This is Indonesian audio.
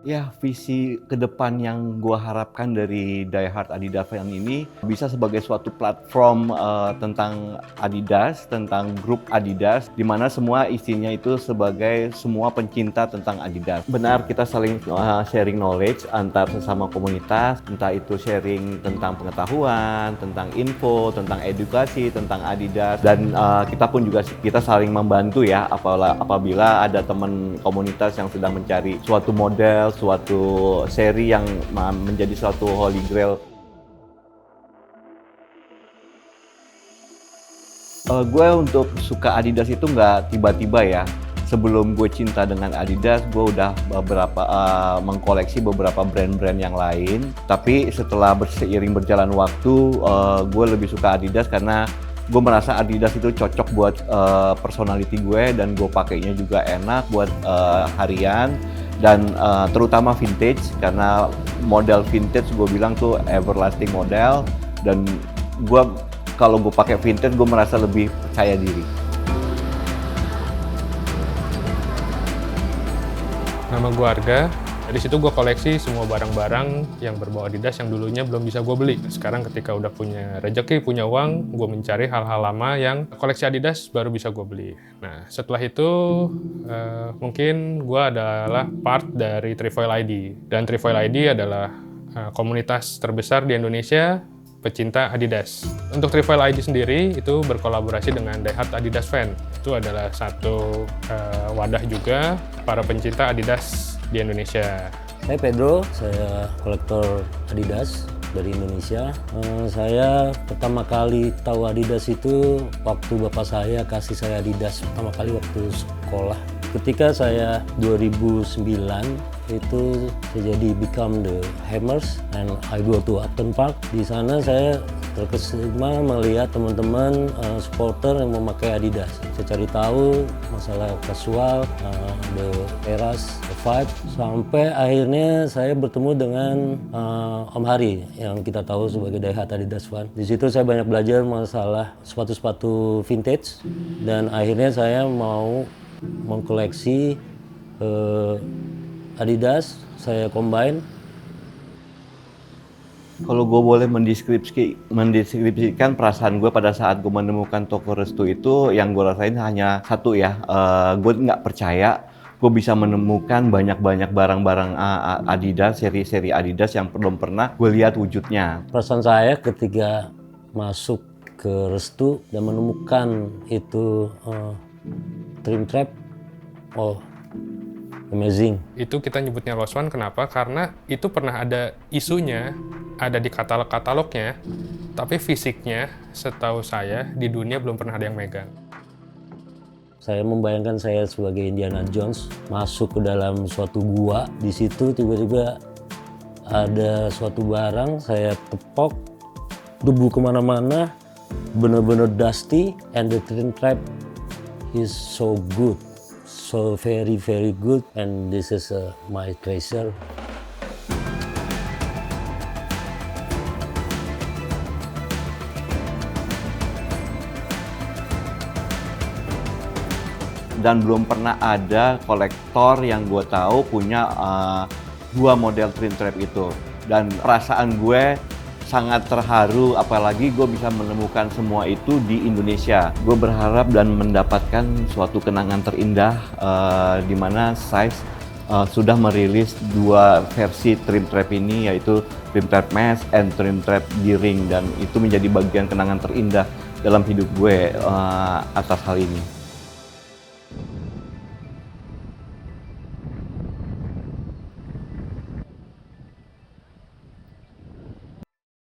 Ya, visi ke depan yang gua harapkan dari Die Hard Adidas Fan ini bisa sebagai suatu platform tentang Adidas, tentang grup Adidas, di mana semua isinya itu sebagai semua pencinta tentang Adidas. Benar, kita saling sharing knowledge antar sesama komunitas, entah itu sharing tentang pengetahuan, tentang info, tentang edukasi, tentang Adidas, dan kita pun juga kita saling membantu ya apabila ada teman komunitas yang sedang mencari suatu model, suatu seri yang menjadi suatu holy grail. Gue untuk suka Adidas itu nggak tiba-tiba ya. Sebelum gue cinta dengan Adidas, gue udah mengkoleksi beberapa brand-brand yang lain. Tapi setelah seiring berjalan waktu, gue lebih suka Adidas karena gue merasa Adidas itu cocok buat personality gue, dan gue pakainya juga enak buat harian. Dan terutama vintage, karena model vintage gue bilang tuh everlasting model, dan kalau gue pakai vintage gue merasa lebih percaya diri. Nama gue Arga. Dari situ gue koleksi semua barang-barang yang berbau Adidas yang dulunya belum bisa gue beli. Sekarang ketika udah punya rezeki, punya uang, gue mencari hal-hal lama yang koleksi Adidas baru bisa gue beli. Nah, setelah itu mungkin gue adalah part dari Trefoil ID. Dan Trefoil ID adalah komunitas terbesar di Indonesia pecinta Adidas. Untuk Trefoil ID sendiri itu berkolaborasi dengan Die Hard Adidas Fan. Itu adalah satu wadah juga para pencinta Adidas di Indonesia. Saya Pedro, saya kolektor Adidas dari Indonesia. Saya pertama kali tahu Adidas itu waktu bapak saya kasih saya Adidas pertama kali waktu sekolah. Ketika saya 2009 itu saya jadi become the Hammers and I go to Upton Park. Di sana saya terkesima melihat teman-teman supporter yang memakai Adidas. Saya cari tahu masalah casual, the eras, the vibe, sampai akhirnya saya bertemu dengan Om Hari yang kita tahu sebagai Die Hard Adidas Fan. Di situ saya banyak belajar masalah sepatu-sepatu vintage, dan akhirnya saya mau mengkoleksi Adidas. Saya combine. Kalau gue boleh mendeskripsikan perasaan gue pada saat gue menemukan toko Restu itu, yang gue rasain hanya satu ya, gue nggak percaya gue bisa menemukan banyak-banyak barang-barang Adidas, seri-seri Adidas yang belum pernah gue lihat wujudnya. Perasaan saya ketika masuk ke Restu dan menemukan itu Trim Trap, oh amazing. Itu kita nyebutnya Lost One, kenapa? Karena itu pernah ada isunya, ada di katalog-katalognya, tapi fisiknya setahu saya di dunia belum pernah ada yang megang. Saya membayangkan saya sebagai Indiana Jones masuk ke dalam suatu gua. Di situ tiba-tiba ada suatu barang, saya tepok, debu kemana-mana, bener-bener dusty, and the Trim Trap is so good. So very good, and this is my treasure. Dan belum pernah ada kolektor yang gue tahu punya dua model Trim Trap itu. Dan perasaan gue sangat terharu, apalagi gue bisa menemukan semua itu di Indonesia. Gue berharap dan mendapatkan suatu kenangan terindah di mana Size sudah merilis dua versi Trim Trap ini, yaitu Trim Trap Mesh and Trim Trap D-Ring, dan itu menjadi bagian kenangan terindah dalam hidup gue atas hal ini.